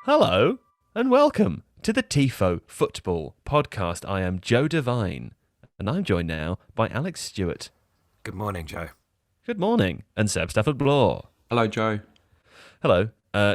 Hello and welcome to the Tifo Football Podcast. I am Joe Devine and I'm joined now by Alex Stewart. Good morning, Joe. Good morning. And Seb Stafford-Bloor. Hello, Joe. Hello.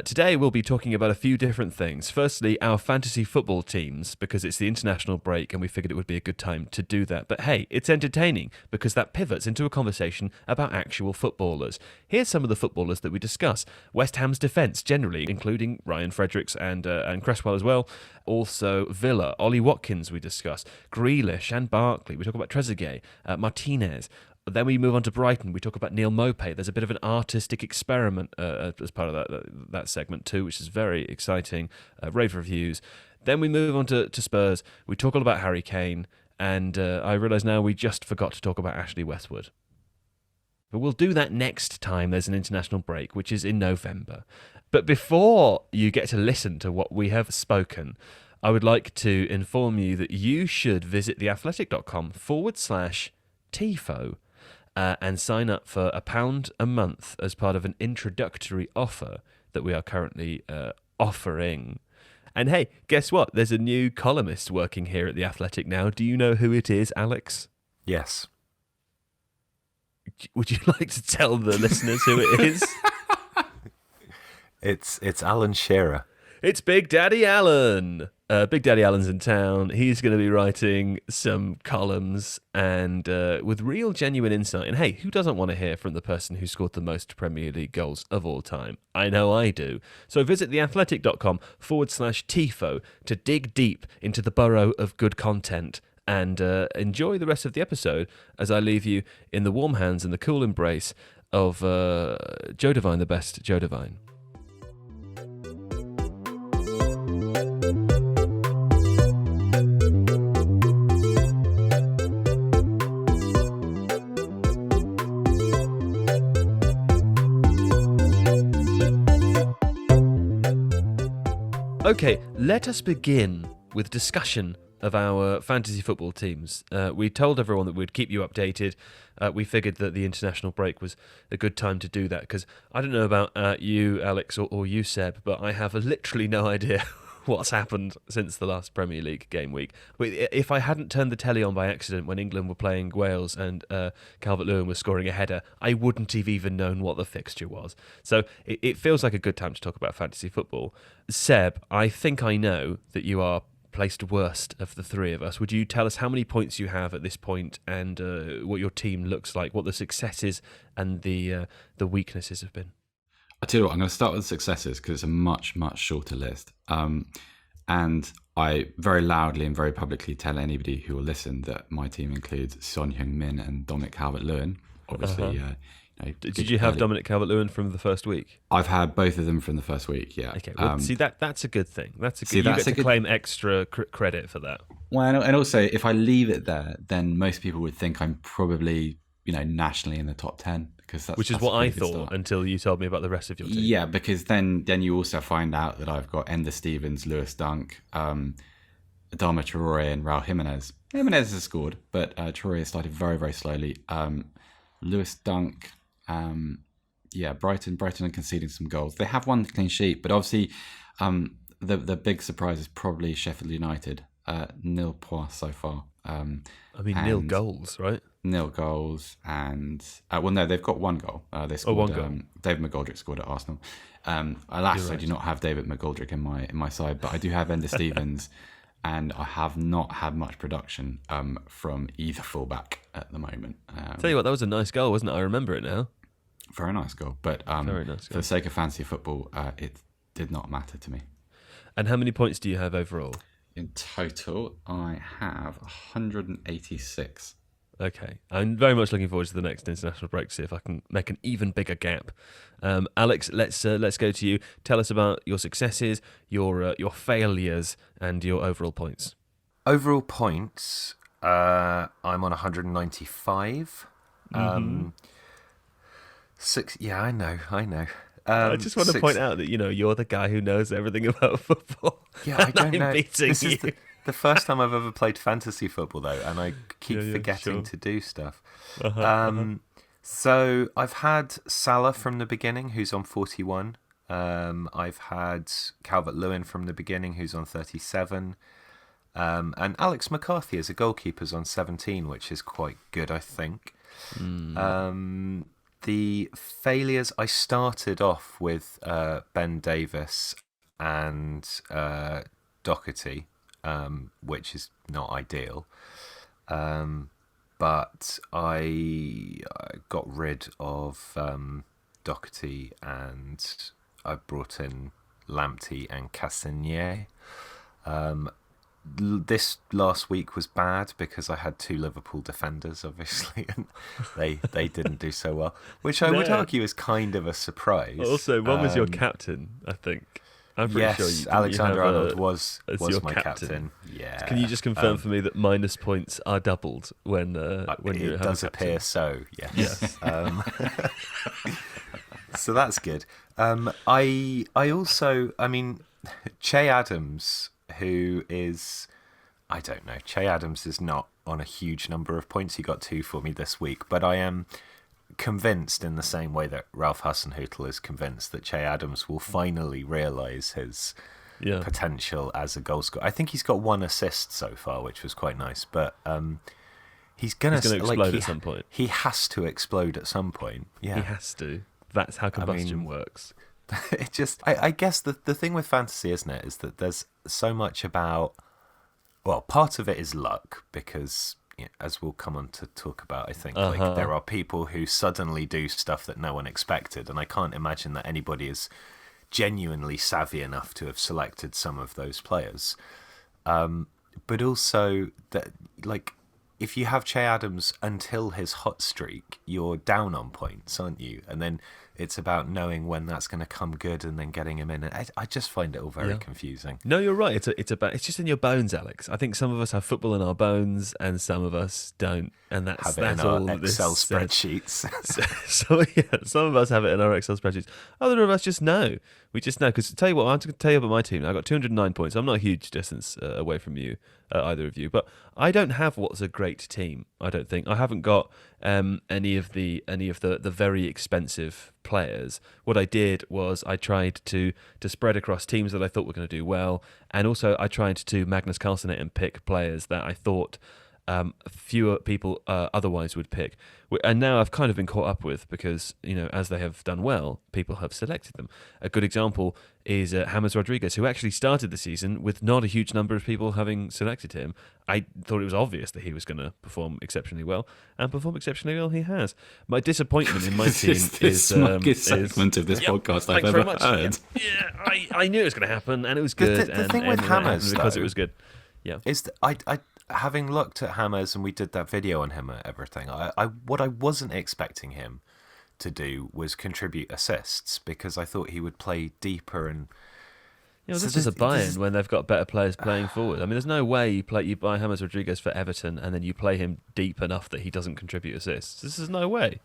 Today we'll be talking about a few different things. Firstly, our fantasy football teams, because it's the international break and we figured it would be a good time to do that. But hey, it's entertaining because that pivots into a conversation about actual footballers. Here's some of the footballers that we discuss. West Ham's defence generally, including Ryan Fredericks and Cresswell as well. Also Villa, Ollie Watkins we discuss. Grealish and Barkley. We talk about Trezeguet, Martinez. Then we move on to Brighton. We talk about Neil Maupay. There's a bit of an artistic experiment as part of that segment too, which is very exciting. Rave reviews. Then we move on to Spurs. We talk all about Harry Kane. And I realise now we just forgot to talk about Ashley Westwood. But we'll do that next time there's an international break, which is in November. But before you get to listen to what we have spoken, I would like to inform you that you should visit theathletic.com/Tifo and sign up for £1 a month as part of an introductory offer that we are currently offering. And hey, guess what? There's a new columnist working here at The Athletic now. Do you know who it is, Alex? Yes. Would you like to tell the listeners who it is? It's Alan Shearer. It's Big Daddy Alan. Big Daddy Alan's in town. He's going to be writing some columns and with real genuine insight. And hey, who doesn't want to hear from the person who scored the most Premier League goals of all time? I know I do. So visit theathletic.com/Tifo to dig deep into the burrow of good content and enjoy the rest of the episode as I leave you in the warm hands and the cool embrace of Joe Devine, the best Joe Devine. Okay, let us begin with discussion of our fantasy football teams. We told everyone that we'd keep you updated. We figured that the international break was a good time to do that because I don't know about you, Alex, or you, Seb, but I have literally no idea what's happened since the last Premier League game week. If I hadn't turned the telly on by accident when England were playing Wales and Calvert-Lewin was scoring a header, I wouldn't have even known what the fixture was. So it feels like a good time to talk about fantasy football. Seb, I think I know that you are placed worst of the three of us. Would you tell us how many points you have at this point and what your team looks like, what the successes and the weaknesses have been? I tell you what, I'm going to start with the successes because it's a much, much shorter list. And I very loudly and very publicly tell anybody who will listen that my team includes Son Heung-min and Dominic Calvert-Lewin. Obviously, did you have Dominic Calvert-Lewin from the first week? I've had both of them from the first week. Yeah. Okay. Well, see that's a good thing. That's a good. You get to claim extra credit for that. Well, and also if I leave it there, then most people would think I'm probably nationally in the top 10 because that's what I thought until you told me about the rest of your team. Yeah, because then you also find out that I've got Ender Stevens, Lewis Dunk, Adama Traore, and Raul Jimenez. Jimenez has scored, but Traore has started very, very slowly. Lewis Dunk. Brighton are conceding some goals. They have won the clean sheet, but obviously the big surprise is probably Sheffield United. Nil points so far. Nil goals, right? Nil goals and no, they've got one goal. They scored. One goal. David McGoldrick scored at Arsenal. Alas, I do not have David McGoldrick in my side, but I do have Ender Stevens, and I have not had much production from either fullback at the moment. Tell you what, that was a nice goal, wasn't it? I remember it now. Very nice goal, but very nice goal. For the sake of fantasy football, it did not matter to me. And how many points do you have overall? In total, I have 186. Okay, I'm very much looking forward to the next international break to see if I can make an even bigger gap. Alex, let's go to you. Tell us about your successes, your failures, and your overall points. Overall points, I'm on 195. Six. Yeah, I know. I just want to point out that you're the guy who knows everything about football. Yeah, I don't know. Beating this you. is the first time I've ever played fantasy football, though, and I keep forgetting to do stuff. So I've had Salah from the beginning, who's on 41. I've had Calvert-Lewin from the beginning, who's on 37. And Alex McCarthy as a goalkeeper's on 17, which is quite good, I think. The failures, I started off with Ben Davis and Doherty, which is not ideal. But I got rid of Doherty, and I brought in Lamptey and Cassinier. This last week was bad because I had 2 Liverpool defenders, obviously, and they didn't do so well, which I would argue is kind of a surprise. Also, one was your captain, I think. I'm pretty sure you Alexander-Arnold was my captain. Yeah. Can you just confirm for me that minus points are doubled when you it have does a captain? appear so? Yes. So that's good. I also, Che Adams, who is, I don't know, Che Adams is not on a huge number of points. He got 2 for me this week, but I am convinced, in the same way that Ralph Hasenhüttl is convinced, that Che Adams will finally realise his potential as a goal scorer. I think he's got 1 assist so far, which was quite nice, but he's going to explode at some point. He has to explode at some point. Yeah, he has to. That's how combustion works. It just, I guess the thing with fantasy, isn't it, is that there's so much about, well, part of it is luck, because as we'll come on to talk about, I think like there are people who suddenly do stuff that no one expected, and I can't imagine that anybody is genuinely savvy enough to have selected some of those players. But also that, like, if you have Che Adams until his hot streak, you're down on points, aren't you? And then it's about knowing when that's going to come good and then getting him in. And I just find it all very confusing. No, you're right. It's just in your bones, Alex. I think some of us have football in our bones and some of us don't. And that's in all our Excel this spreadsheets. Some of us have it in our Excel spreadsheets. Other of us just know. We just know. Because to tell you what, I'm going to tell you about my team. I got 209 points. I'm not a huge distance away from you, either of you. But I don't have what's a great team. I don't think. I haven't got any of the very expensive players. What I did was I tried to spread across teams that I thought were going to do well, and also I tried to Magnus Carlsen it and pick players that I thought fewer people otherwise would pick. And now I've kind of been caught up with, because, as they have done well, people have selected them. A good example is James Rodriguez, who actually started the season with not a huge number of people having selected him. I thought it was obvious that he was going to perform exceptionally well, and perform exceptionally well he has. My disappointment in my team is the smuggest segment of this podcast I've ever heard. Yeah, I knew it was going to happen, and it was good. The thing with Hammers, because though, it was good. Yeah, is I having looked at Hammers, and we did that video on him and everything, what I wasn't expecting him to do was contribute assists, because I thought he would play deeper. And this is a buy-in when they've got better players playing forward. I mean, there's no way you buy James Rodriguez for Everton and then you play him deep enough that he doesn't contribute assists. This is no way.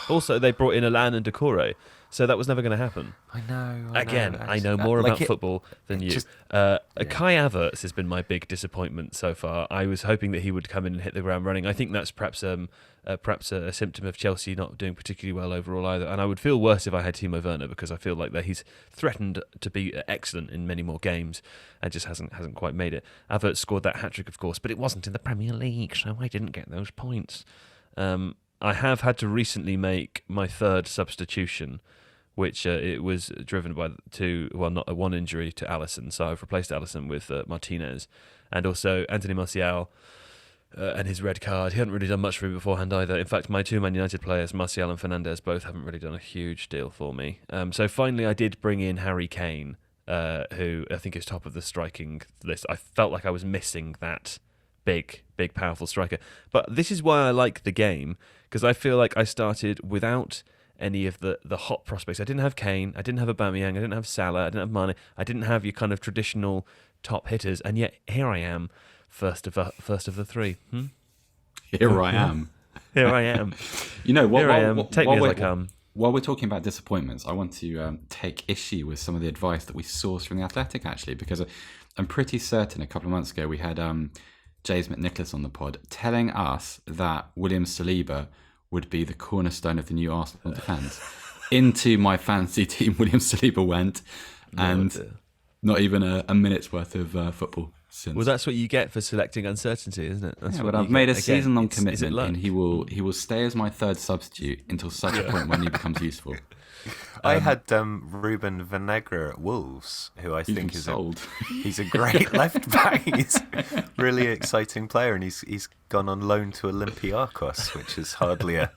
Also, they brought in Alan and Decore, so that was never going to happen. I know. I know more about football than you. Kai Havertz has been my big disappointment so far. I was hoping that he would come in and hit the ground running. I think that's perhaps a symptom of Chelsea not doing particularly well overall either. And I would feel worse if I had Timo Werner, because I feel like that he's threatened to be excellent in many more games and just hasn't quite made it. Havertz scored that hat-trick, of course, but it wasn't in the Premier League, so I didn't get those points. I have had to recently make my 3rd substitution, which it was driven by one injury to Alisson. So I've replaced Alisson with Martinez, and also Anthony Martial and his red card. He hadn't really done much for me beforehand either. In fact, my 2 Man United players, Martial and Fernandes, both haven't really done a huge deal for me. So finally I did bring in Harry Kane, who I think is top of the striking list. I felt like I was missing that big, powerful striker. But this is why I like the game, because I feel like I started without any of the hot prospects. I didn't have Kane, I didn't have Aubameyang, I didn't have Salah, I didn't have Mane, I didn't have your kind of traditional top hitters, and yet here I am, first of the 3. Here I am. Here I am. Take me as I come. While we're talking about disappointments, I want to take issue with some of the advice that we sourced from The Athletic, actually, because I'm pretty certain a couple of months ago we had James McNicholas on the pod telling us that William Saliba would be the cornerstone of the new Arsenal defence. into my fantasy team, William Saliba went, and not even a minute's worth of football since. Well, that's what you get for selecting uncertainty, isn't it? That's but I've made a season-long commitment, and he will stay as my third substitute until such a point when he becomes useful. I had Ruben Vinagre at Wolves, who I think is he's a great left back. He's a really exciting player, and he's gone on loan to Olympiacos, which is hardly a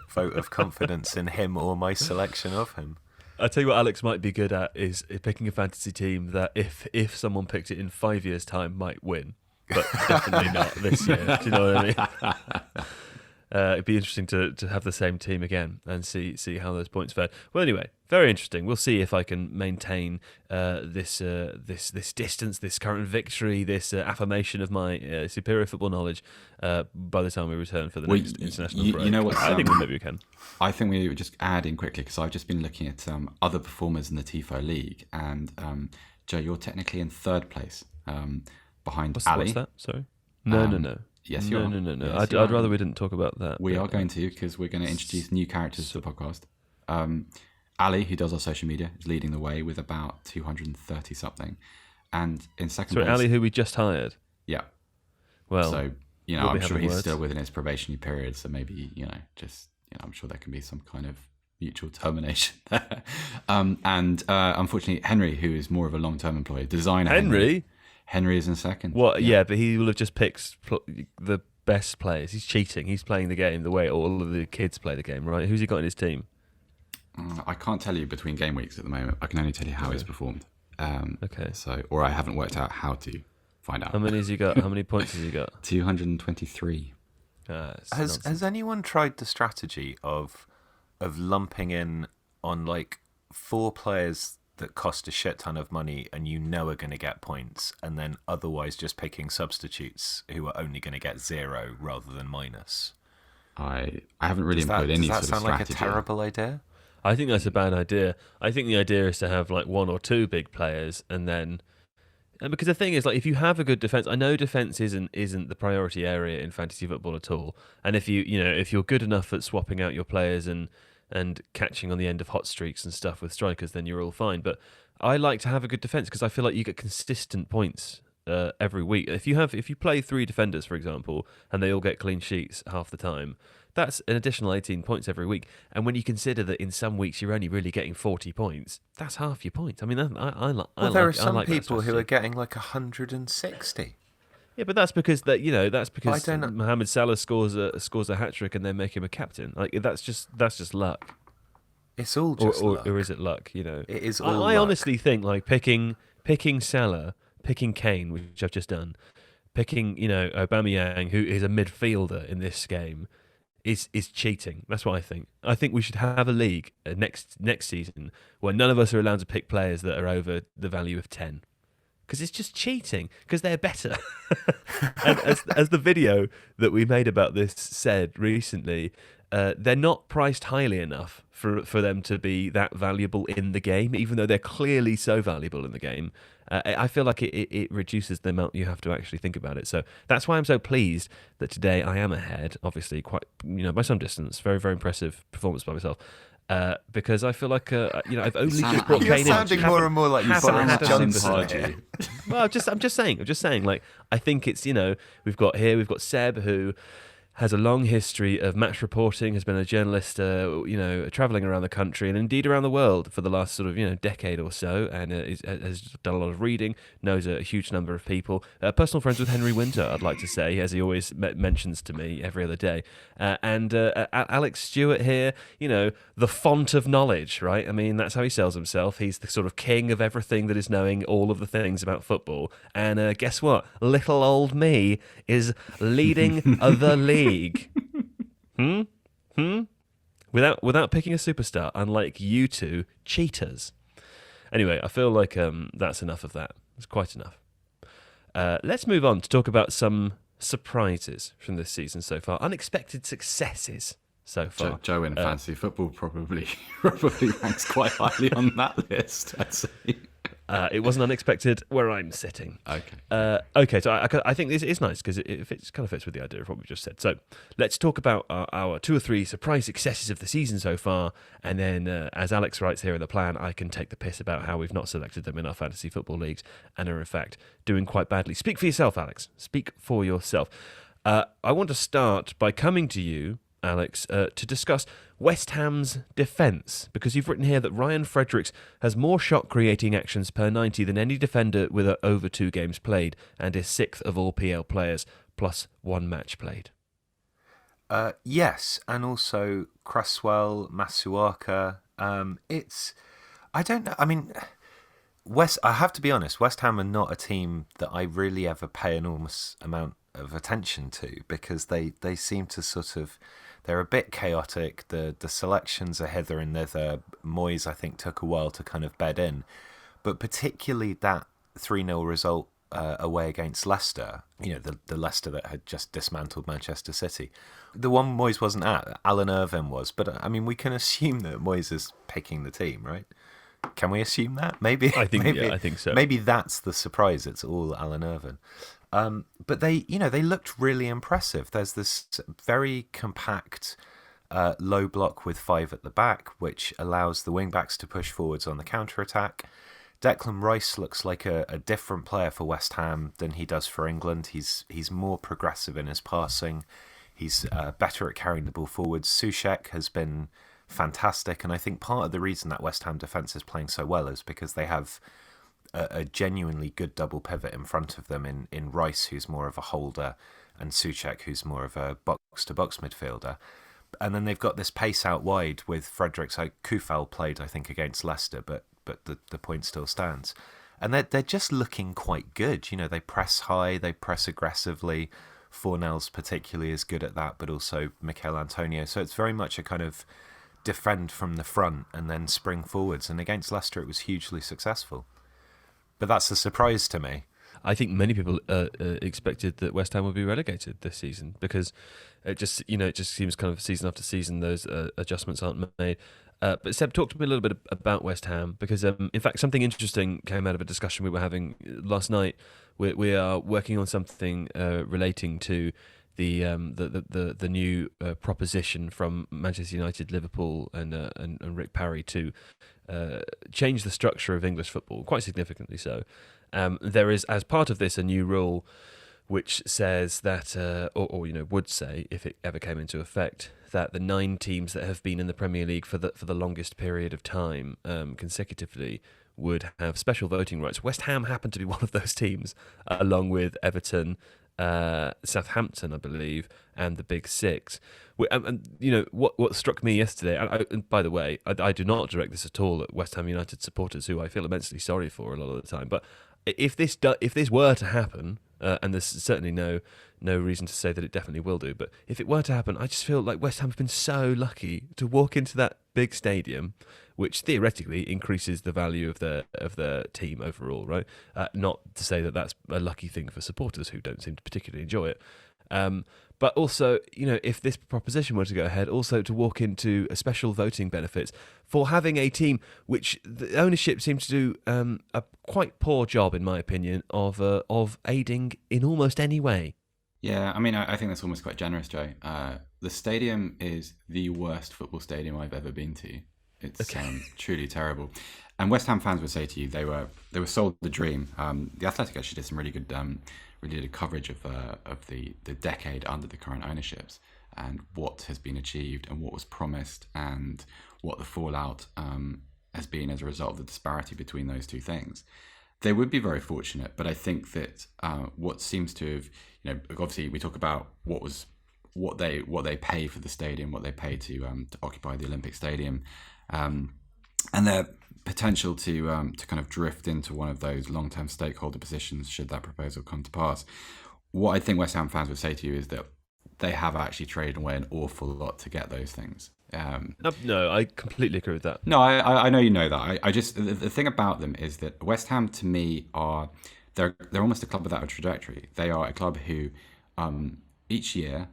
vote of confidence in him or my selection of him. I tell you what, Alex might be good at is picking a fantasy team that if someone picked it in 5 years' time might win, but definitely not this year. Do you know what I mean? It'd be interesting to have the same team again and see how those points fared. Well, anyway, very interesting. We'll see if I can maintain this distance, this current victory, this affirmation of my superior football knowledge by the time we return for the next international break. You know what? I think maybe we can. I think we would just add in quickly because I've just been looking at other performers in the Tifo League, and Joe, you're technically in third place behind Ali. What's that? Sorry. No. Yes, you are. No. Yes, I'd rather we didn't talk about that. We are going to, because we're going to introduce new characters to the podcast. Ali, who does our social media, is leading the way with about 230 something, and in second place. Ali, who we just hired. Yeah. Well, so I'm sure he's still within his probationary period, so maybe I'm sure there can be some kind of mutual termination there. And unfortunately, Henry, who is more of a long-term employee, designer Henry is in second. What? Yeah, but he will have just picked the best players. He's cheating. He's playing the game the way all of the kids play the game, right? Who's he got in his team? I can't tell you between game weeks at the moment. I can only tell you how he's performed. Okay. Or I haven't worked out how to find out. How many has he got? How many points has he got? 223. Has anyone tried the strategy of lumping in on like 4 players that cost a shit ton of money and are going to get points, and then otherwise just picking substitutes who are only going to get 0 rather than minus? I haven't really employed any sort of strategy. Does that sound like a terrible idea? I think that's a bad idea. I think the idea is to have like 1 or 2 big players, and because the thing is, like, if you have a good defense, I know defense isn't the priority area in fantasy football at all. And if if you're good enough at swapping out your players and catching on the end of hot streaks and stuff with strikers, then you're all fine. But I like to have a good defence because I feel like you get consistent points every week. If you play 3 defenders, for example, and they all get clean sheets half the time, that's an additional 18 points every week. And when you consider that in some weeks you're only really getting 40 points, that's half your points. I mean, there are some people who are getting like 160. Yeah, but that's because Mohamed Salah scores a hat trick and they make him a captain. Like that's just luck. It's all just luck. Or is it luck? It is all I luck. honestly think like picking Salah, picking Kane, which I've just done, picking Aubameyang, who is a midfielder in this game, is cheating. That's what I think. I think we should have a league next season where none of us are allowed to pick players that are over the value of 10. Because it's just cheating, because they're better. And as the video that we made about this said recently, they're not priced highly enough for them to be that valuable in the game, even though they're clearly so valuable in the game. I feel like it reduces the amount you have to actually think about it. So that's why I'm so pleased that today I am ahead, obviously quite, by some distance. Very, very impressive performance by myself. Because I feel like I've only just brought Kane in. You're sounding more and more like Boris Johnson. Well, I'm just saying. Like, I think it's we've got Seb, who has a long history of match reporting, has been a journalist, travelling around the country and indeed around the world for the last sort of, decade or so, and has done a lot of reading, knows a huge number of people. Personal friends with Henry Winter, I'd like to say, as he always mentions to me every other day. And Alex Stewart here, the font of knowledge, right? I mean, that's how he sells himself. He's the sort of king of everything that is knowing all of the things about football. And guess what? Little old me is leading the league. Without picking a superstar, unlike you two cheaters. Anyway, I feel like that's enough of that. It's quite enough. Let's move on to talk about some surprises from this season so far. Unexpected successes so far. Joe in fantasy football probably ranks quite highly on that list, I'd say. It wasn't unexpected where I'm sitting. Okay. So I think this is nice because it kind of fits with the idea of what we just said. So let's talk about our 2 or 3 surprise successes of the season so far, and then as Alex writes here in the plan, I can take the piss about how we've not selected them in our fantasy football leagues and are in fact doing quite badly. Speak for yourself, Alex. Speak for yourself. I want to start by coming to you, Alex, to discuss West Ham's defence, because you've written here that Ryan Fredericks has more shot-creating actions per 90 than any defender with over 2 games played, and is 6th of all PL players, plus 1 match played. Yes, and also Cresswell, Masuaka. I don't know. I mean, I have to be honest, West Ham are not a team that I really ever pay an enormous amount of attention to, because they seem to sort of, they're a bit chaotic. The selections are hither and thither. Moyes, I think, took a while to kind of bed in, but particularly that 3-0 result away against Leicester, the Leicester that had just dismantled Manchester City. The one Moyes wasn't at, Alan Irvine was, but I mean, we can assume that Moyes is picking the team, right? Can we assume that? Maybe. I think so. Maybe that's the surprise. It's all Alan Irvine. But they looked really impressive. There's this very compact low block with 5 at the back, which allows the wing-backs to push forwards on the counter-attack. Declan Rice looks like a different player for West Ham than he does for England. He's more progressive in his passing. He's better at carrying the ball forwards. Souček has been fantastic, and I think part of the reason that West Ham defence is playing so well is because they have a genuinely good double pivot in front of them in Rice, who's more of a holder, and Souček, who's more of a box-to-box midfielder. And then they've got this pace out wide with Fredericks. Kufal played, I think, against Leicester, but the point still stands. And they're just looking quite good. They press high, they press aggressively. Fornells particularly is good at that, but also Mikel Antonio. So it's very much a kind of defend from the front and then spring forwards. And against Leicester, it was hugely successful. But that's a surprise to me. I think many people expected that West Ham would be relegated this season, because it just seems kind of season after season those adjustments aren't made. But Seb, talk to me a little bit about West Ham, because in fact something interesting came out of a discussion we were having last night. We are working on something relating to the new proposition from Manchester United, Liverpool, and Rick Parry to change the structure of English football, quite significantly so. There is, as part of this, a new rule which says that, or would say, if it ever came into effect, that the 9 teams that have been in the Premier League for the longest period of time consecutively would have special voting rights. West Ham happened to be one of those teams, along with Everton, Southampton, I believe, and the Big Six. What struck me yesterday, and by the way, I do not direct this at all at West Ham United supporters, who I feel immensely sorry for a lot of the time, but if this were to happen, and there's certainly no reason to say that it definitely will do, but if it were to happen, I just feel like West Ham have been so lucky to walk into that big stadium, which theoretically increases the value of the team overall, right? Not to say that that's a lucky thing for supporters who don't seem to particularly enjoy it. But also, if this proposition were to go ahead, also to walk into a special voting benefits for having a team which the ownership seems to do a quite poor job, in my opinion, of aiding in almost any way. Yeah, I mean, I think that's almost quite generous, Joe. The stadium is the worst football stadium I've ever been to. It's truly terrible. And West Ham fans would say to you, they were sold the dream. The Athletic actually did some really good coverage of the decade under the current ownerships, and what has been achieved and what was promised, and what the fallout has been as a result of the disparity between those two things. They would be very fortunate, but I think that what seems to have, obviously we talk about what they pay for the stadium, what they pay to occupy the Olympic Stadium, and their potential to kind of drift into one of those long-term stakeholder positions should that proposal come to pass. What I think West Ham fans would say to you is that they have actually traded away an awful lot to get those things. No, I completely agree with that. No, I know you know that. I just the thing about them is that West Ham, to me, they're almost a club without a trajectory. They are a club who each year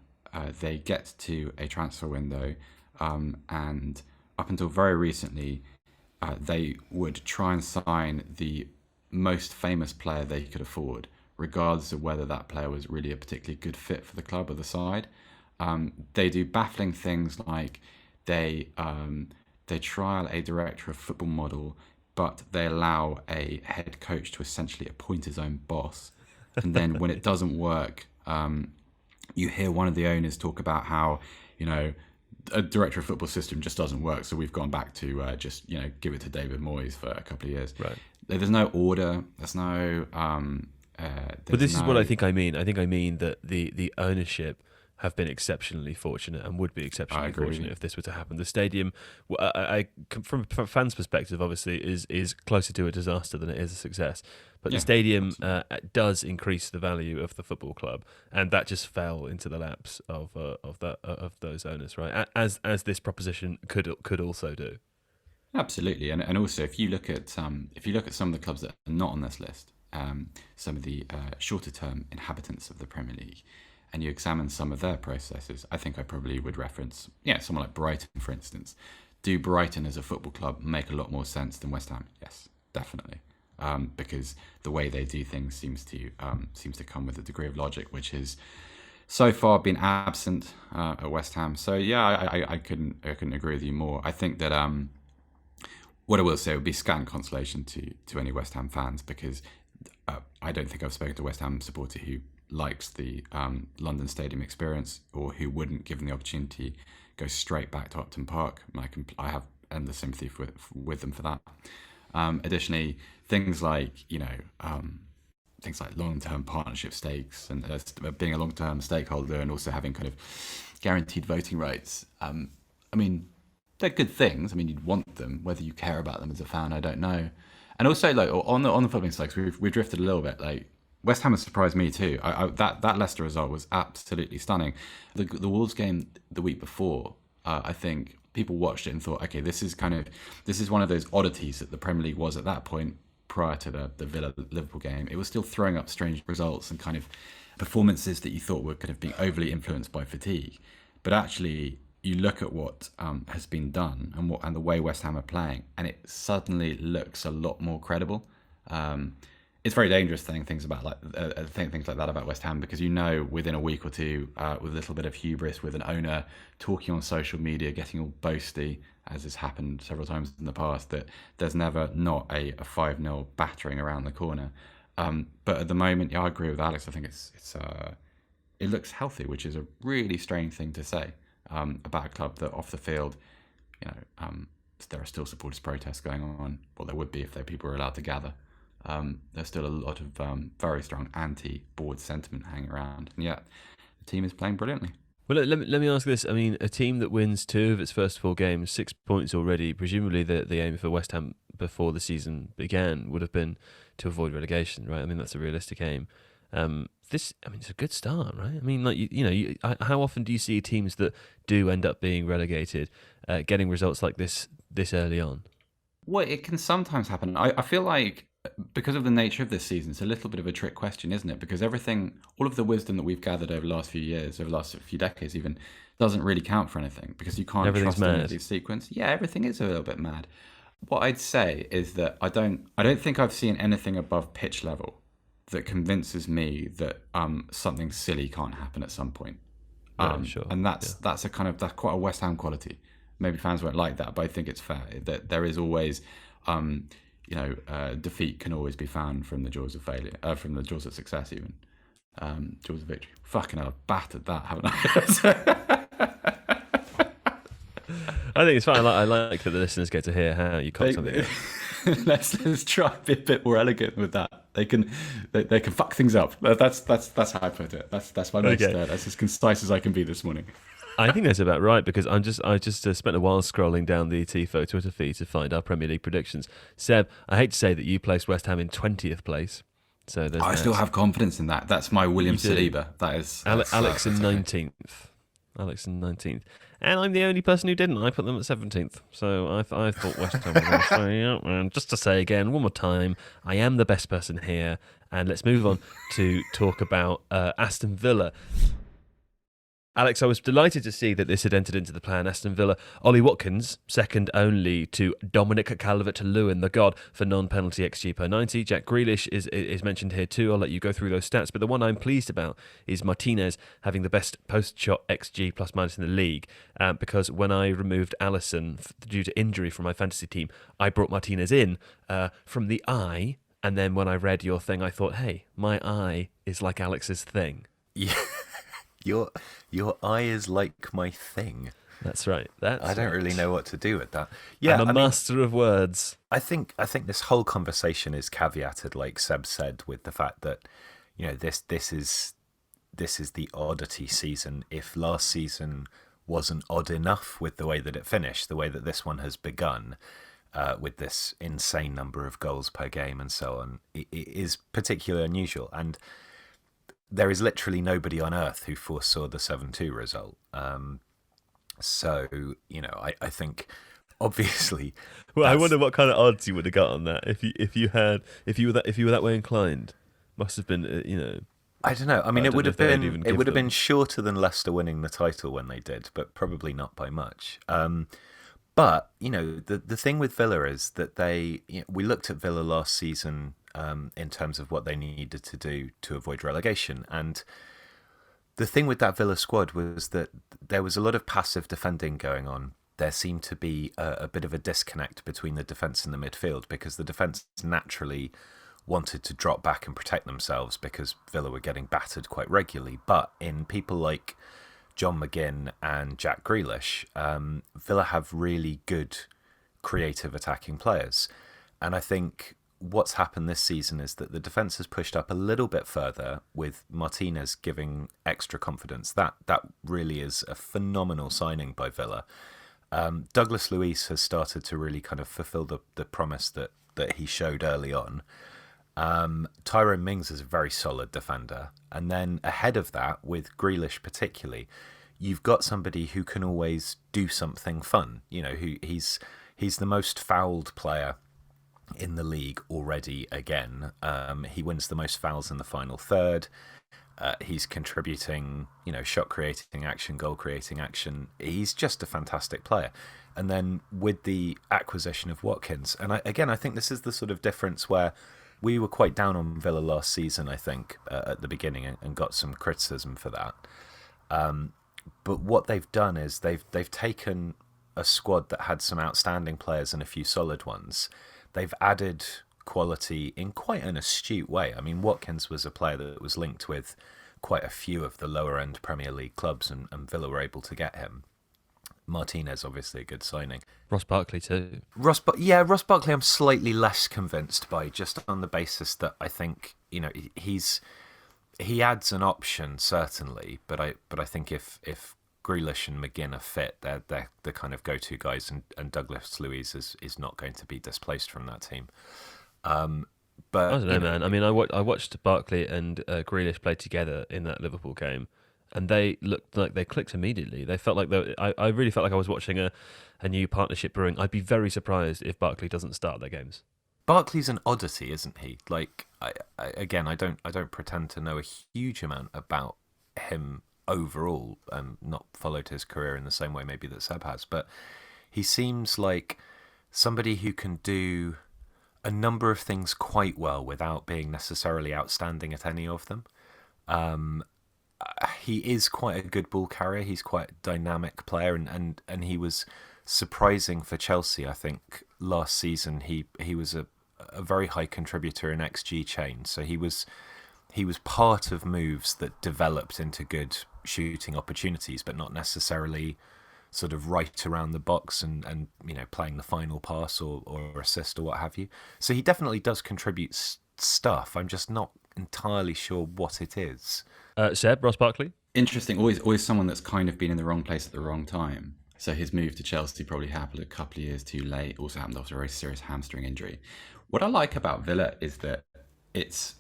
they get to a transfer window, and up until very recently, they would try and sign the most famous player they could afford, regardless of whether that player was really a particularly good fit for the club or the side. They do baffling things like they trial a director of football model, but they allow a head coach to essentially appoint his own boss. And then when it doesn't work, you hear one of the owners talk about how, a director of football system just doesn't work, so we've gone back to just give it to David Moyes for a couple of years. Right. There's no order. There's no. But this is what I think I mean. I think I mean that the ownership have been exceptionally fortunate and would be exceptionally fortunate if this were to happen. The stadium, from a fan's perspective, obviously is closer to a disaster than it is a success. But the stadium does increase the value of the football club, and that just fell into the laps of those owners, right? As this proposition could also do. Absolutely, and also if you look at some of the clubs that are not on this list, some of the shorter term inhabitants of the Premier League, and you examine some of their processes, I think I probably would reference, someone like Brighton, for instance. Do Brighton as a football club make a lot more sense than West Ham? Yes, definitely, because the way they do things seems to come with a degree of logic, which has so far been absent at West Ham. So I couldn't agree with you more. I think that what I will say would be scant consolation to any West Ham fans, because I don't think I've spoken to a West Ham supporter who likes the London Stadium experience, or who wouldn't, given the opportunity, go straight back to Upton Park. I have endless sympathy with them for that. Additionally, things like long-term partnership stakes and being a long-term stakeholder, and also having kind of guaranteed voting rights. They're good things. You'd want them. Whether you care about them as a fan, I don't know. And also, on the footballing stakes, we've drifted a little bit. West Ham has surprised me too. That Leicester result was absolutely stunning. The Wolves game the week before, I think people watched it and thought, okay, this is one of those oddities that the Premier League was at that point prior to the Villa Liverpool game. It was still throwing up strange results and kind of performances that you thought were kind of being overly influenced by fatigue. But actually, you look at what has been done and the way West Ham are playing, and it suddenly looks a lot more credible. It's very dangerous saying things like that about West Ham, because within a week or two, with a little bit of hubris, with an owner talking on social media, getting all boasty, as has happened several times in the past, that there's never not a 5-0 battering around the corner. But at the moment, I agree with Alex. I think it looks healthy, which is a really strange thing to say about a club that off the field, there are still supporters' protests going on. Well, there would be if people were allowed to gather. There's still a lot of very strong anti-board sentiment hanging around, and yet the team is playing brilliantly. Well, let me ask this. A team that wins 2 of its first 4 games, 6 points already, presumably the aim for West Ham before the season began would have been to avoid relegation, right? That's a realistic aim. It's a good start, right? How often do you see teams that do end up being relegated getting results like this early on? Well, it can sometimes happen. I feel like, because of the nature of this season, it's a little bit of a trick question, isn't it? Because all of the wisdom that we've gathered over the last few years, over the last few decades even, doesn't really count for anything, because you can't trust any of these sequence. Yeah, everything is a little bit mad. What I'd say is that I don't think I've seen anything above pitch level that convinces me that something silly can't happen at some point. Sure. And that's quite a West Ham quality. Maybe fans won't like that, but I think it's fair that there is always, defeat can always be found from the jaws of failure, from the jaws of success, even jaws of victory. Fucking hell, I've battered that, haven't I? I think it's fine. I like that the listeners get to hear how you cock something. Let's try and be a bit more elegant with that. They can fuck things up. That's how I put it. That's my most. That's as concise as I can be this morning. I think that's about right, because I just spent a while scrolling down the Tifo Twitter feed to find our Premier League predictions. Seb, I hate to say that you placed West Ham in 20th place. So I still have confidence in that. That's my William Saliba. That is Alex in 19th. Alex in 19th. And I'm the only person who didn't. I put them at 17th. So I thought West Ham were going to stay up. And just to say again, one more time, I am the best person here. And let's move on to talk about Aston Villa. Alex, I was delighted to see that this had entered into the plan. Aston Villa, Ollie Watkins, second only to Dominic Calvert-Lewin, the god for non-penalty XG per 90. Jack Grealish is mentioned here too. I'll let you go through those stats. But the one I'm pleased about is Martinez having the best post-shot XG plus minus in the league, because when I removed Alisson due to injury from my fantasy team, I brought Martinez in from the eye. And then when I read your thing, I thought, hey, my eye is like Alex's thing. Yeah. Your eye is like my thing. That's right. I don't really know what to do with that. Yeah, I'm a master of words. I think this whole conversation is caveated, like Seb said, with the fact that this is the oddity season. If last season wasn't odd enough with the way that it finished, the way that this one has begun, with this insane number of goals per game and so on, it is particularly unusual. And there is literally nobody on earth who foresaw the 7-2 result. So, I think obviously. Well, I wonder what kind of odds you would have got on that if you were that way inclined. Must have been, I don't know. I mean, it would have been shorter than Leicester winning the title when they did, but probably not by much. But the thing with Villa is that we looked at Villa last season. In terms of what they needed to do to avoid relegation. And the thing with that Villa squad was that there was a lot of passive defending going on. There seemed to be a bit of a disconnect between the defence and the midfield, because the defence naturally wanted to drop back and protect themselves because Villa were getting battered quite regularly. But in people like John McGinn and Jack Grealish, Villa have really good creative attacking players. And I think what's happened this season is that the defence has pushed up a little bit further, with Martinez giving extra confidence. That really is a phenomenal signing by Villa. Douglas Luiz has started to really kind of fulfil the promise that he showed early on. Tyrone Mings is a very solid defender. And then ahead of that, with Grealish particularly, you've got somebody who can always do something fun. He's the most fouled player in the league already again. He wins the most fouls in the final third. He's contributing, shot creating action, goal creating action. He's just a fantastic player. And then with the acquisition of Watkins, and I think this is the sort of difference where we were quite down on Villa last season, I think, at the beginning, and got some criticism for that. But what they've done is they've taken a squad that had some outstanding players and a few solid ones. They've added quality in quite an astute way. I mean, Watkins was a player that was linked with quite a few of the lower-end Premier League clubs, and Villa were able to get him. Martinez, obviously, a good signing. Ross Barkley, too. Ross Barkley I'm slightly less convinced by, just on the basis that I think, he adds an option, certainly, but I think if Grealish and McGinn are fit, they're the kind of go-to guys, and Douglas Luiz is not going to be displaced from that team. But I don't know, man. I mean, I watched Barkley and Grealish play together in that Liverpool game, and they looked like they clicked immediately. They felt like I really felt like I was watching a new partnership brewing. I'd be very surprised if Barkley doesn't start their games. Barkley's an oddity, isn't he? Like, I don't pretend to know a huge amount about him overall, not followed his career in the same way maybe that Seb has, but he seems like somebody who can do a number of things quite well without being necessarily outstanding at any of them. He is quite a good ball carrier. He's quite a dynamic player, and he was surprising for Chelsea. I think last season he was a very high contributor in XG chain, so he was part of moves that developed into good shooting opportunities, but not necessarily sort of right around the box and playing the final pass or assist or what have you. So he definitely does contribute stuff. I'm just not entirely sure what it is. Seb, Ross Barkley? Interesting. Always someone that's kind of been in the wrong place at the wrong time. So his move to Chelsea probably happened a couple of years too late. Also happened after a very serious hamstring injury. What I like about Villa is that it's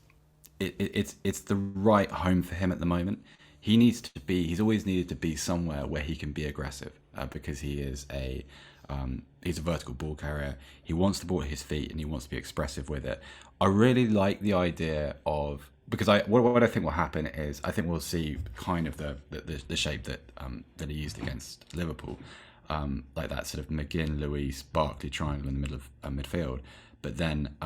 the right home for him at the moment. He's always needed to be somewhere where he can be aggressive, because he's a vertical ball carrier. He wants the ball at his feet and he wants to be expressive with it. I really like the idea of because what I think will happen is I think we'll see kind of the shape that that he used against Liverpool, like that sort of McGinn, Luis, Barkley triangle in the middle of midfield, but then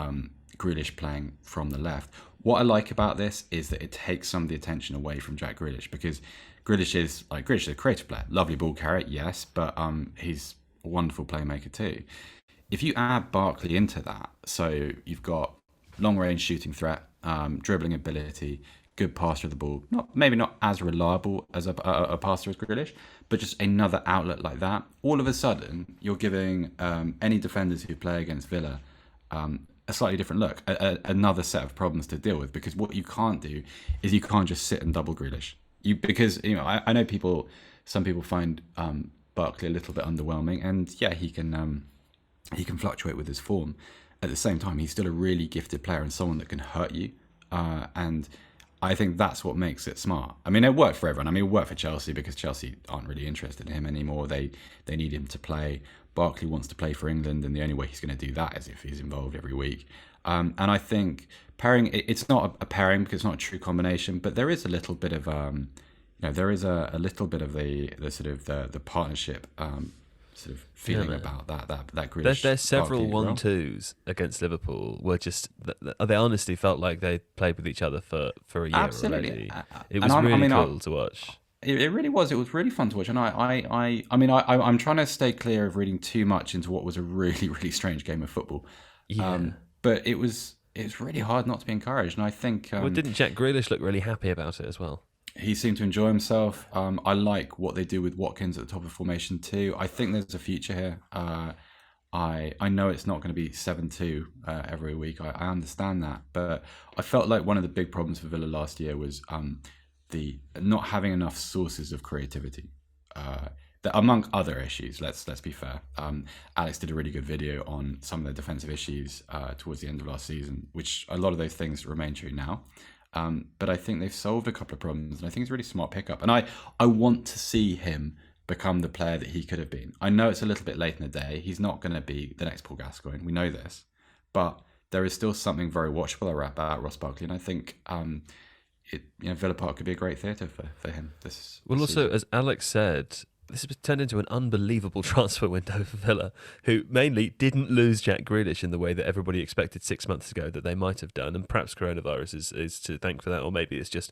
Grealish playing from the left. What I like about this is that it takes some of the attention away from Jack Grealish, because Grealish is a creative player, lovely ball carrier, yes, but he's a wonderful playmaker too. If you add Barkley into that, so you've got long range shooting threat, dribbling ability, good passer of the ball, maybe not as reliable as a passer as Grealish, but just another outlet like that, all of a sudden you're giving any defenders who play against Villa a slightly different look, another set of problems to deal with, because what you can't do is you can't just sit and double Grealish. Because I know some people find Barkley a little bit underwhelming, and yeah, he can fluctuate with his form. At the same time, he's still a really gifted player and someone that can hurt you. And I think that's what makes it smart. I mean, it worked for everyone. I mean, it worked for Chelsea because Chelsea aren't really interested in him anymore. They need him to play. Barkley wants to play for England, and the only way he's going to do that is if he's involved every week. And I think pairing, it's not a pairing because it's not a true combination, but there is a little bit of, there is a little bit of the sort of the partnership sort of feeling about that Grealish. There's several 1-2s against Liverpool where just they honestly felt like they played with each other for a year. Absolutely. Already. It was really cool to watch. It really was. It was really fun to watch, and I'm trying to stay clear of reading too much into what was a really, really strange game of football. Yeah. But it was really hard not to be encouraged, and I think. Didn't Jack Grealish look really happy about it as well? He seemed to enjoy himself. I like what they do with Watkins at the top of formation too. I think there's a future here. I know it's not going to be 7-2 every week. I understand that, but I felt like one of the big problems for Villa last year was the not having enough sources of creativity. That among other issues, let's be fair. Alex did a really good video on some of the defensive issues towards the end of last season, which a lot of those things remain true now. But I think they've solved a couple of problems, and I think it's a really smart pickup. And I want to see him become the player that he could have been. I know it's a little bit late in the day. He's not going to be the next Paul Gascoigne. We know this. But there is still something very watchable about Ross Barkley, and I think Villa Park could be a great theatre for him. This also, season. as Alex said, this has turned into an unbelievable transfer window for Villa, who mainly didn't lose Jack Grealish in the way that everybody expected 6 months ago that they might have done, and perhaps coronavirus is to thank for that, or maybe it's just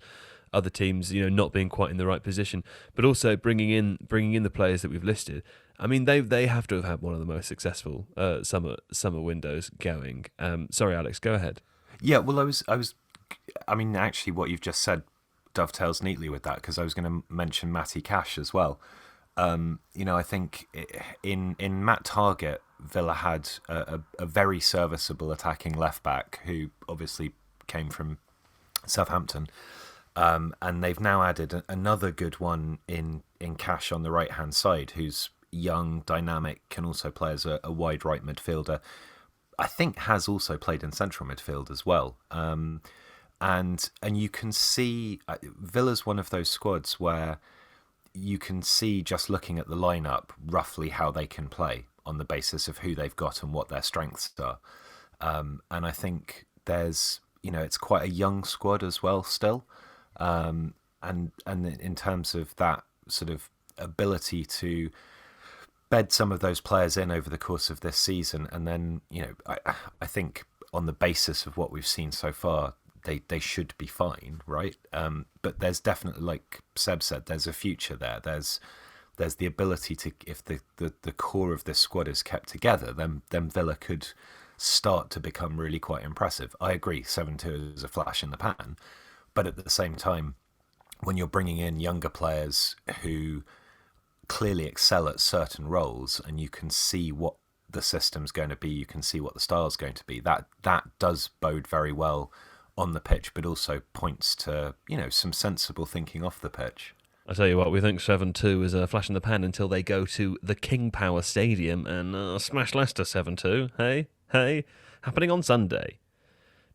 other teams, not being quite in the right position, but also bringing in the players that we've listed. I mean, they have to have had one of the most successful summer windows going. Sorry, Alex, go ahead. Yeah, well, I mean, actually, what you've just said dovetails neatly with that, because I was going to mention Matty Cash as well. I think in Matt Targett, Villa had a very serviceable attacking left back who obviously came from Southampton, and they've now added another good one in Cash on the right hand side, who's young, dynamic, can also play as a wide right midfielder. I think has also played in central midfield as well. And you can see Villa's one of those squads where you can see, just looking at the lineup, roughly how they can play on the basis of who they've got and what their strengths are. And I think there's, it's quite a young squad as well still. And in terms of that sort of ability to bed some of those players in over the course of this season, and then, I think on the basis of what we've seen so far, they should be fine, right? But there's definitely, like Seb said, there's a future there. There's the ability to, if the core of this squad is kept together, then Villa could start to become really quite impressive. I agree, 7-2 is a flash in the pan, but at the same time, when you're bringing in younger players who clearly excel at certain roles, and you can see what the system's going to be, you can see what the style's going to be, that does bode very well on the pitch, but also points to, some sensible thinking off the pitch. I tell you what, we think 7-2 is a flash in the pan until they go to the King Power Stadium and smash Leicester 7-2. Hey, happening on Sunday,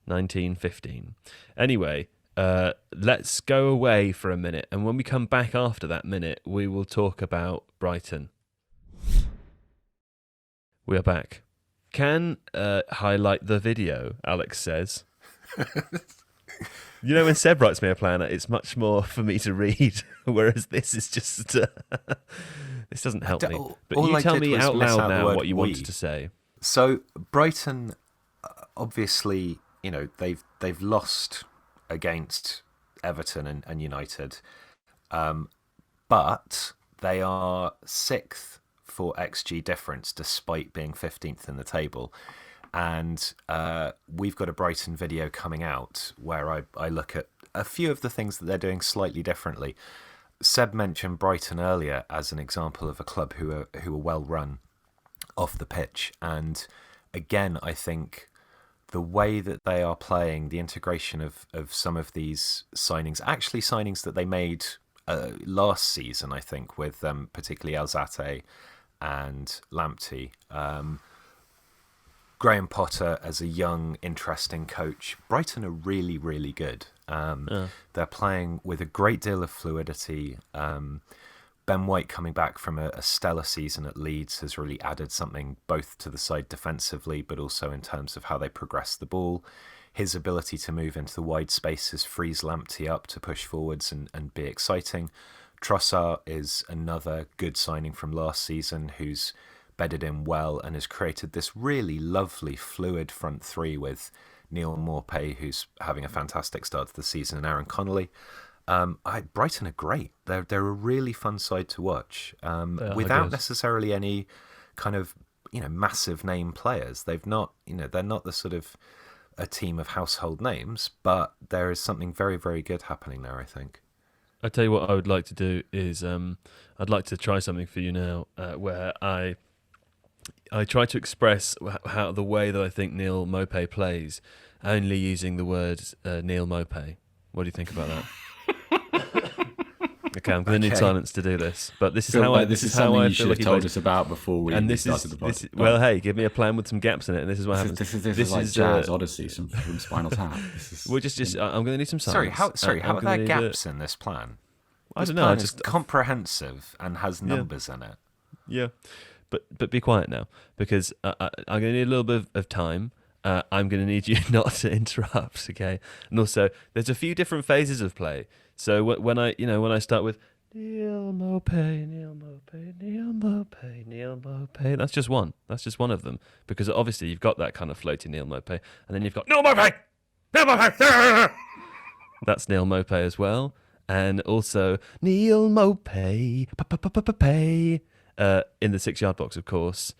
19:15. Anyway, let's go away for a minute, and when we come back after that minute, we will talk about Brighton. We are back. Can highlight the video, Alex says. You know, when Seb writes me a plan, it's much more for me to read, whereas this is just this doesn't help me. But all you I tell did me was out miss loud out the now word what you we. wanted to say. So Brighton, obviously, they've lost against Everton and United, but they are 6th for XG difference despite being 15th in the table. And we've got a Brighton video coming out where I look at a few of the things that they're doing slightly differently. Seb mentioned Brighton earlier as an example of a club who are well run off the pitch, and again, I think the way that they are playing, the integration of some of these signings, actually signings that they made last season, I think, with particularly Alzate and Lamptey. Graham Potter as a young, interesting coach. Brighton are really, really good. They're playing with a great deal of fluidity. Ben White coming back from a stellar season at Leeds has really added something both to the side defensively, but also in terms of how they progress the ball. His ability to move into the wide spaces frees Lamptey up to push forwards and be exciting. Trossard is another good signing from last season who's bedded in well and has created this really lovely fluid front three with Neil Maupay, who's having a fantastic start to the season, and Aaron Connolly. Brighton are great. They're a really fun side to watch without necessarily any kind of massive name players. They're not the sort of a team of household names, but there is something very, very good happening there, I think. I tell you what I would like to do is I'd like to try something for you now where I try to express how the way that I think Neil Maupay plays, only using the word Neil Maupay. What do you think about that? Okay, I'm going to need silence to do this, but this is how I. This is how something I you should feel have like told us about before we started the podcast. Well, hey, give me a plan with some gaps in it, and this is what happens. This is like Jazz Odyssey from Spinal Tap. We're just. I'm going to need some silence. How are there gaps in this plan? I don't know. Plan is comprehensive and has numbers in it. Yeah, but be quiet now, because I'm going to need a little bit of time. I'm going to need you not to interrupt, okay? And also, there's a few different phases of play. So when I start with Neil Maupay, Neil Maupay, Neil Maupay, Neil Maupay, that's just one. That's just one of them, because obviously you've got that kind of floaty Neil Maupay, and then you've got Neil Maupay, Neil Maupay. That's Neil Maupay as well, and also Neil Maupay, in the 6-yard box, of course.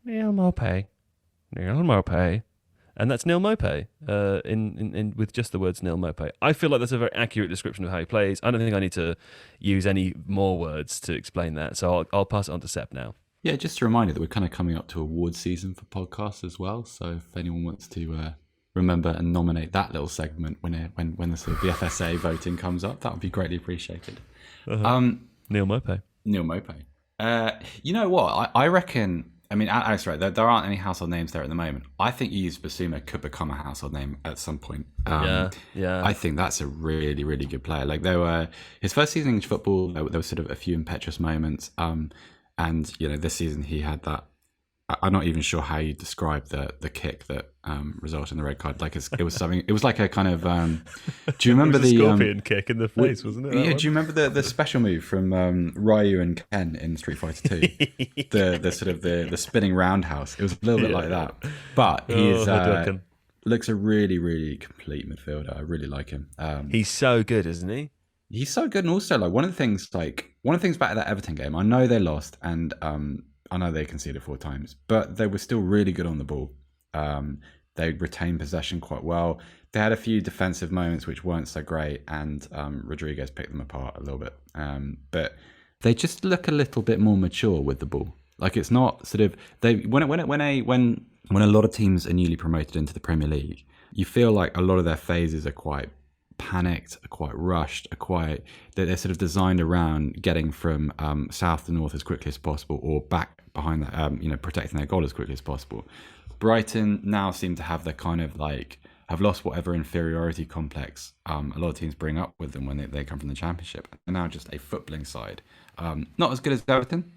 Neil Maupay, Neil Maupay. And that's Neil Maupay, in with just the words Neil Maupay. I feel like that's a very accurate description of how he plays. I don't think I need to use any more words to explain that, so I'll pass it on to Seb now. Yeah, just a reminder that we're kind of coming up to award season for podcasts as well. So if anyone wants to remember and nominate that little segment when the sort of the FSA voting comes up, that would be greatly appreciated. Neil Maupay. Neil Maupay. You know what? I reckon. I mean, Alex, right? There aren't any household names there at the moment. I think Yves Bissouma could become a household name at some point. Yeah. I think that's a really, really good player. Like his first season in English football, there was sort of a few impetuous moments. And this season he had that. I'm not even sure how you describe the kick that resulted in the red card. Like it was something. It was like a kind of. Do you remember the scorpion kick in the face, wasn't it? Yeah. Do you remember the special move from Ryu and Ken in Street Fighter 2? the sort of the spinning roundhouse. It was a little bit like that. But he looks a really, really complete midfielder. I really like him. He's so good, isn't he? He's so good, and also like one of the things about that Everton game. I know they lost, and I know they conceded 4 times, but they were still really good on the ball. They retained possession quite well. They had a few defensive moments which weren't so great, and Rodriguez picked them apart a little bit. But they just look a little bit more mature with the ball. Like it's not sort of when a lot of teams are newly promoted into the Premier League, you feel like a lot of their phases are quite panicked, are quite rushed, they're sort of designed around getting from south to north as quickly as possible, or back behind that, protecting their goal as quickly as possible. Brighton now seem to have the kind of like have lost whatever inferiority complex a lot of teams bring up with them when they come from the Championship. They're now just a footballing side, not as good as Everton,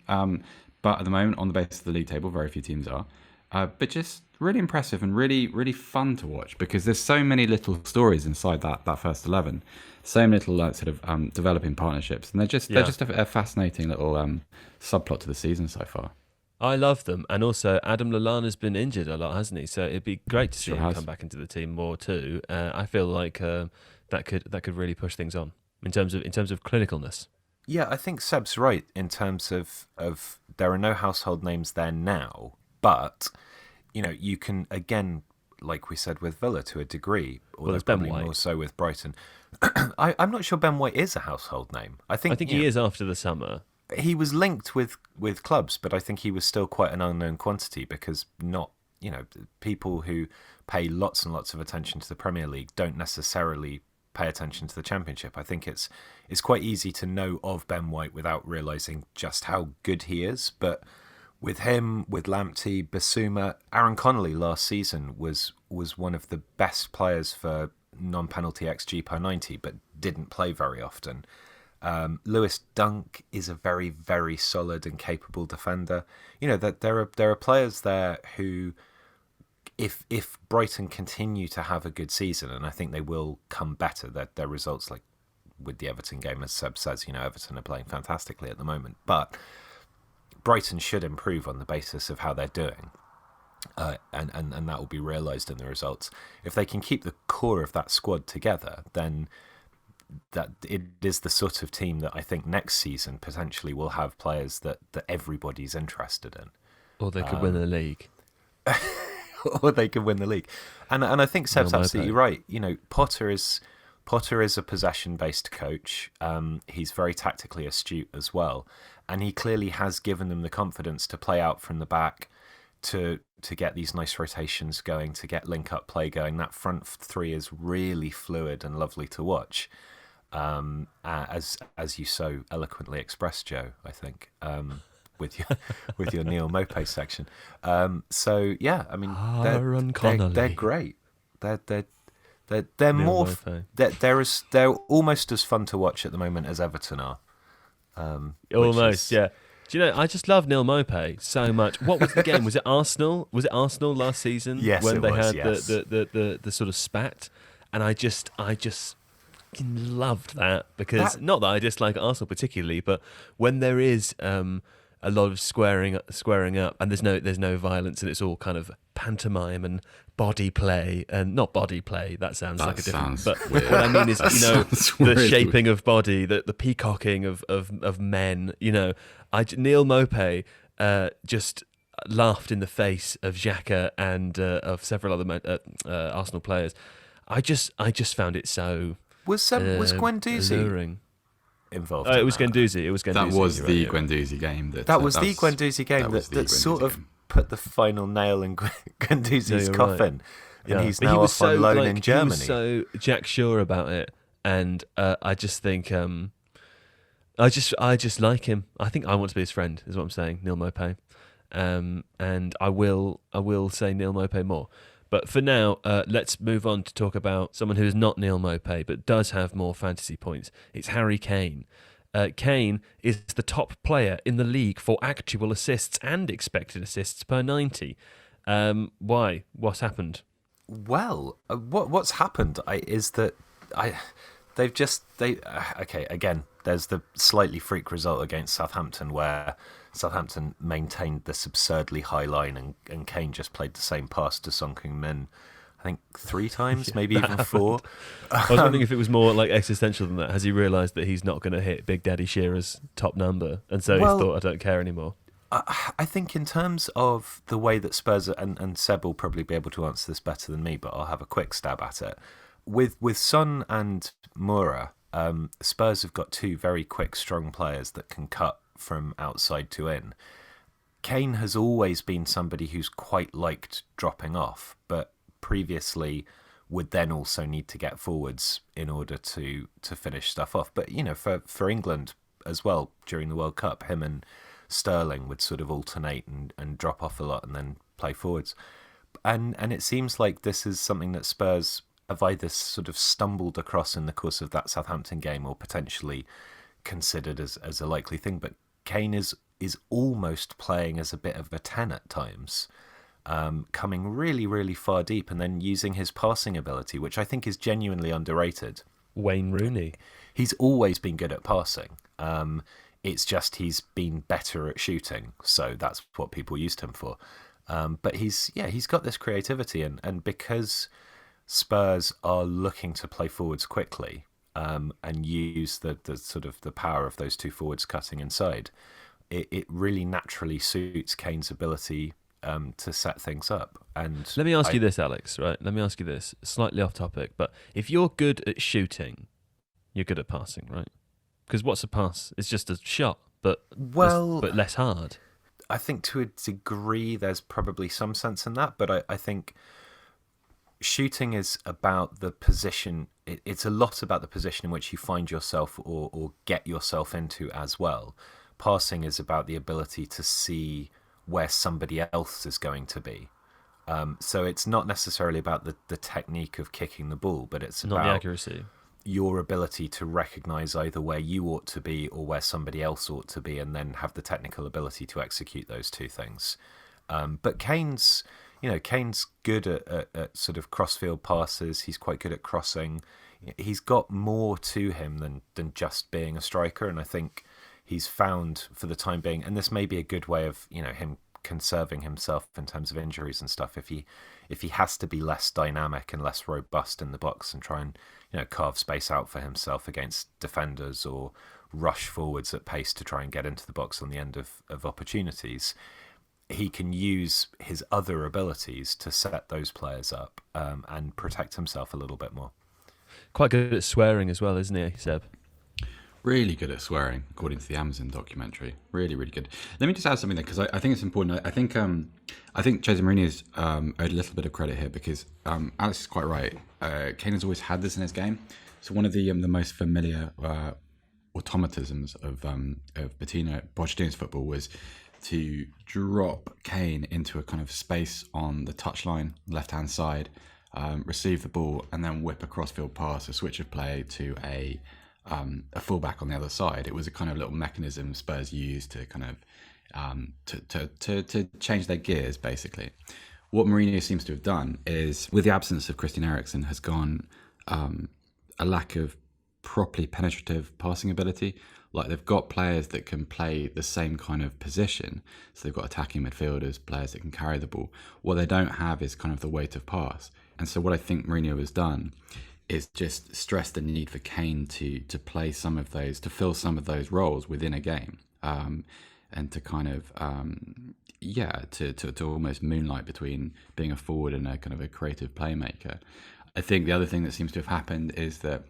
but at the moment on the basis of the league table, very few teams are. but just really impressive and really, really fun to watch because there's so many little stories inside that first 11, so many little sort of developing partnerships, and they're just a fascinating little subplot to the season so far. I love them, and also Adam Lallana's been injured a lot, hasn't he? So it'd be great to see him has. come back into the team more too. I feel like that could really push things on in terms of clinicalness. Yeah, I think Seb's right in terms of there are no household names there now, but you can, again, like we said with Villa to a degree, although probably more so with Brighton. I'm not sure Ben White is a household name. I think he is after the summer. He was linked with clubs, but I think he was still quite an unknown quantity because people who pay lots and lots of attention to the Premier League don't necessarily pay attention to the Championship. I think it's quite easy to know of Ben White without realising just how good he is. But with him, with Lamptey, Basuma, Aaron Connolly last season was one of the best players for non-penalty XG per 90, but didn't play very often. Lewis Dunk is a very, very solid and capable defender. That there are players there who, if Brighton continue to have a good season, and I think they will come better, that their results, like with the Everton game, as Seb says, Everton are playing fantastically at the moment, but Brighton should improve on the basis of how they're doing. And that will be realised in the results. If they can keep the core of that squad together, then that it is the sort of team that I think next season potentially will have players that everybody's interested in. Or they could win the league. Or they could win the league. And I think Seb's absolutely right. Potter is a possession-based coach. He's very tactically astute as well. And he clearly has given them the confidence to play out from the back, to get these nice rotations going, to get link-up play going. That front three is really fluid and lovely to watch. As you so eloquently expressed, Joe, I think, with your Neil Maupay section. So yeah, I mean, they're great. They're more. They're almost as fun to watch at the moment as Everton are. Almost, yeah. Do you know, I just love Neil Maupay so much. What was the game? Was it Arsenal? Was it Arsenal last season? Yes, when they had yes. the sort of spat, and I just loved that because not that I dislike Arsenal particularly, but when there is a lot of squaring up, and there's no violence, and it's all kind of pantomime and body play, and not body play. That sounds like a different. But weird. What I mean is, the shaping of body, the peacocking of men. Neil Maupay just laughed in the face of Xhaka and of several other Arsenal players. I just found it so. Was Guendouzi alluring. Involved? It was Guendouzi. It was Guendouzi. That was the Guendouzi game. That was the Guendouzi game that sort of put the final nail in Guendouzi's coffin. Right. And he's now off on loan in Germany. He was so Jack Shore about it, and I just think I just like him. I think I want to be his friend. Is what I'm saying, Neil Maupay, and I will say Neil Maupay more. But for now, let's move on to talk about someone who is not Neil Maupay but does have more fantasy points. It's Harry Kane. Kane is the top player in the league for actual assists and expected assists per 90. Why? What's happened? Well, what's happened is that again, there's the slightly freak result against Southampton where Southampton maintained this absurdly high line and Kane just played the same pass to Son Heung-min, I think 3 times, maybe even 4. I was wondering if it was more like existential than that. Has he realised that he's not going to hit Big Daddy Shearer's top number, and so he thought, I don't care anymore? I think in terms of the way that Spurs, and Seb will probably be able to answer this better than me, but I'll have a quick stab at it. With Son and Moura, Spurs have got 2 very quick, strong players that can cut from outside to in. Kane has always been somebody who's quite liked dropping off, but previously would then also need to get forwards in order to finish stuff off. But, for England as well, during the World Cup, him and Sterling would sort of alternate and drop off a lot and then play forwards. And it seems like this is something that Spurs have either sort of stumbled across in the course of that Southampton game or potentially considered as a likely thing. But Kane is almost playing as a bit of a 10 at times. coming really, really far deep, and then using his passing ability, which I think is genuinely underrated. Wayne Rooney. He's always been good at passing. It's just he's been better at shooting, so that's what people used him for. But he's got this creativity, and because Spurs are looking to play forwards quickly and use the sort of the power of those two forwards cutting inside, it really naturally suits Kane's ability to set things up. And let me ask you this, Alex. Right? Let me ask you this. Slightly off topic, but if you're good at shooting, you're good at passing, right? Because what's a pass? It's just a shot, but less hard. I think to a degree there's probably some sense in that, but I think shooting is about the position. It's a lot about the position in which you find yourself or get yourself into as well. Passing is about the ability to see where somebody else is going to be. So it's not necessarily about the technique of kicking the ball, but it's not about the accuracy. Your ability to recognise either where you ought to be or where somebody else ought to be, and then have the technical ability to execute those two things. But Kane's good at sort of crossfield passes. He's quite good at crossing. He's got more to him than just being a striker, and I think he's found for the time being, and this may be a good way of him conserving himself in terms of injuries and stuff. If he has to be less dynamic and less robust in the box and try and carve space out for himself against defenders or rush forwards at pace to try and get into the box on the end of opportunities, he can use his other abilities to set those players up and protect himself a little bit more. Quite good at swearing as well, isn't he, Seb? Really good at swearing, according to the Amazon documentary. Really, really good. Let me just add something there, because I think it's important. I think Jose Mourinho's owed a little bit of credit here, because Alex is quite right. Kane has always had this in his game. So one of the most familiar automatisms of Pochettino's football was to drop Kane into a kind of space on the touchline, left-hand side, receive the ball, and then whip a crossfield pass, a switch of play to a fullback on the other side. It was a kind of little mechanism Spurs used to kind of to change their gears, basically. What Mourinho seems to have done is, with the absence of Christian Eriksen, has gone a lack of properly penetrative passing ability. Like, they've got players that can play the same kind of position. So they've got attacking midfielders, players that can carry the ball. What they don't have is kind of the weight of pass. And so what I think Mourinho has done is just stress the need for Kane to play some of those, to fill some of those roles within a game, and to kind of to almost moonlight between being a forward and a kind of a creative playmaker. I think the other thing that seems to have happened is that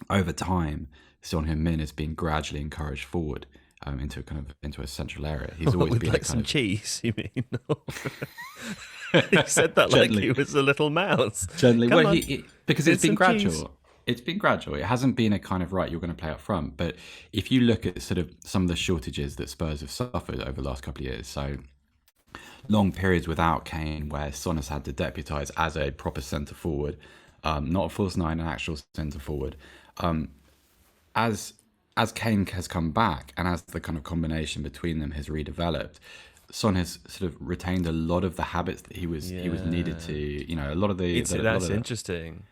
over time, Son Heung-min has been gradually encouraged forward into a central area. He's always with been like some cheese, you mean? He said that like he was a little mouse. Gently, well, because it's been gradual. Cheese. It's been gradual. It hasn't been a kind of, right, you're going to play up front. But if you look at sort of some of the shortages that Spurs have suffered over the last couple of years, so long periods without Kane where Son has had to deputise as a proper centre forward, not a false nine, an actual centre forward. As Kane has come back and as the kind of combination between them has redeveloped, Son has sort of retained a lot of the habits that he was needed to, a lot of the... That's interesting.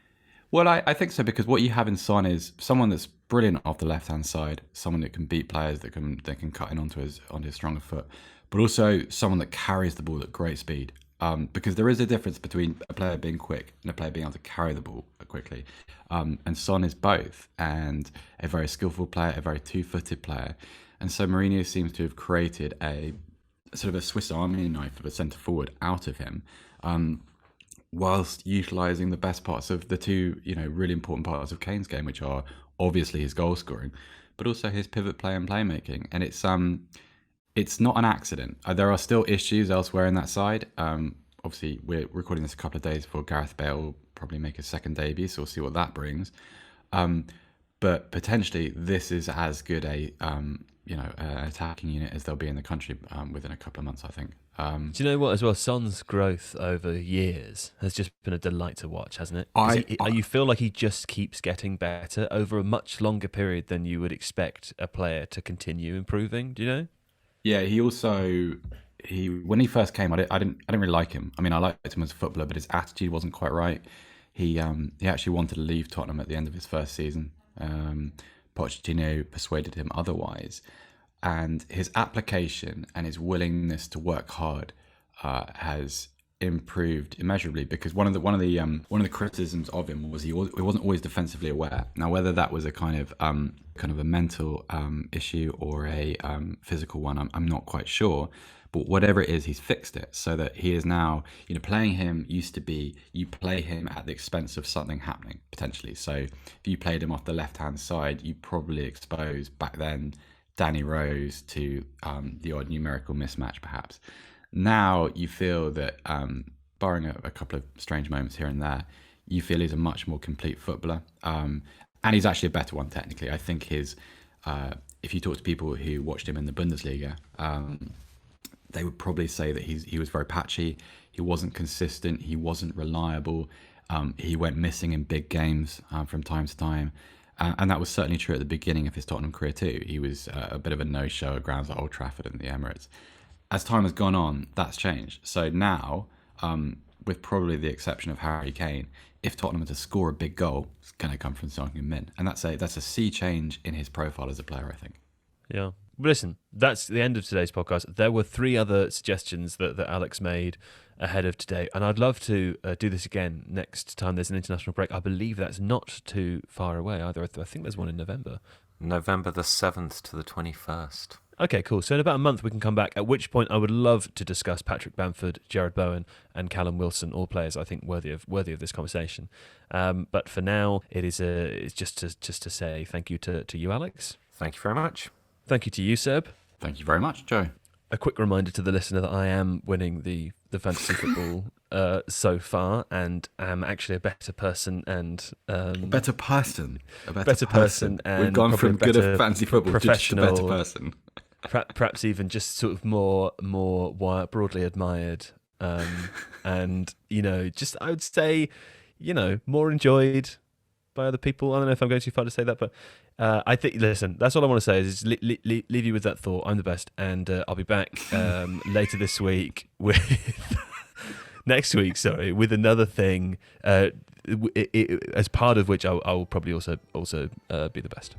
Well, I think so, because what you have in Son is someone that's brilliant off the left-hand side, someone that can beat players, that can cut in onto his stronger foot, but also someone that carries the ball at great speed. Because there is a difference between a player being quick and a player being able to carry the ball quickly. And Son is both, and a very skillful player, a very two-footed player. And so Mourinho seems to have created a sort of a Swiss Army knife of a centre forward out of him, whilst utilising the best parts of the two, really important parts of Kane's game, which are obviously his goal scoring, but also his pivot play and playmaking. And it's not an accident. There are still issues elsewhere in that side. Obviously, we're recording this a couple of days before Gareth Bale will probably make his second debut, so we'll see what that brings. But potentially, this is as good an attacking unit as there'll be in the country within a couple of months, I think. Do you know what, as well? Son's growth over years has just been a delight to watch, hasn't it? You feel like he just keeps getting better over a much longer period than you would expect a player to continue improving, do you know? Yeah, he also when he first came, I didn't really like him. I mean, I liked him as a footballer, but his attitude wasn't quite right. He actually wanted to leave Tottenham at the end of his first season. Pochettino persuaded him otherwise, and his application and his willingness to work hard has improved immeasurably. Because one of the criticisms of him was he wasn't always defensively aware. Now, whether that was a kind of a mental issue or a physical one, I'm not quite sure. But whatever it is, he's fixed it so that he is now, playing him used to be you play him at the expense of something happening, potentially. So if you played him off the left-hand side, you probably exposed, back then, Danny Rose to the odd numerical mismatch, perhaps. Now you feel that, barring a couple of strange moments here and there, you feel he's a much more complete footballer. And he's actually a better one, technically. I think if you talk to people who watched him in the Bundesliga, they would probably say that he was very patchy. He wasn't consistent. He wasn't reliable. He went missing in big games from time to time. And that was certainly true at the beginning of his Tottenham career too. He was a bit of a no-show at grounds like Old Trafford and the Emirates. As time has gone on, that's changed. So now, with probably the exception of Harry Kane, if Tottenham are to score a big goal, it's going to come from Son Heung-min. And that's a sea change in his profile as a player, I think. Yeah. But listen, that's the end of today's podcast. There were 3 other suggestions that Alex made ahead of today, and I'd love to do this again next time there's an international break. I believe that's not too far away either. I think there's one in November. November the 7th to the 21st. Okay, cool. So in about a month we can come back, at which point I would love to discuss Patrick Bamford, Jared Bowen and Callum Wilson, all players I think worthy of this conversation. But for now, it's just to say thank you to you, Alex. Thank you very much. Thank you to you, Seb. Thank you very much, Joe. A quick reminder to the listener that I am winning the fantasy football so far, and am actually a better person and a better person. And we've gone from good at fantasy football to just a better person. Perhaps even just sort of more broadly admired, and just I would say, more enjoyed by other people. I don't know if I'm going too far to say that, but I think, listen, that's all I want to say is leave you with that thought. I'm the best, and I'll be back later this week next week, with another thing, as part of which I'll probably also be the best.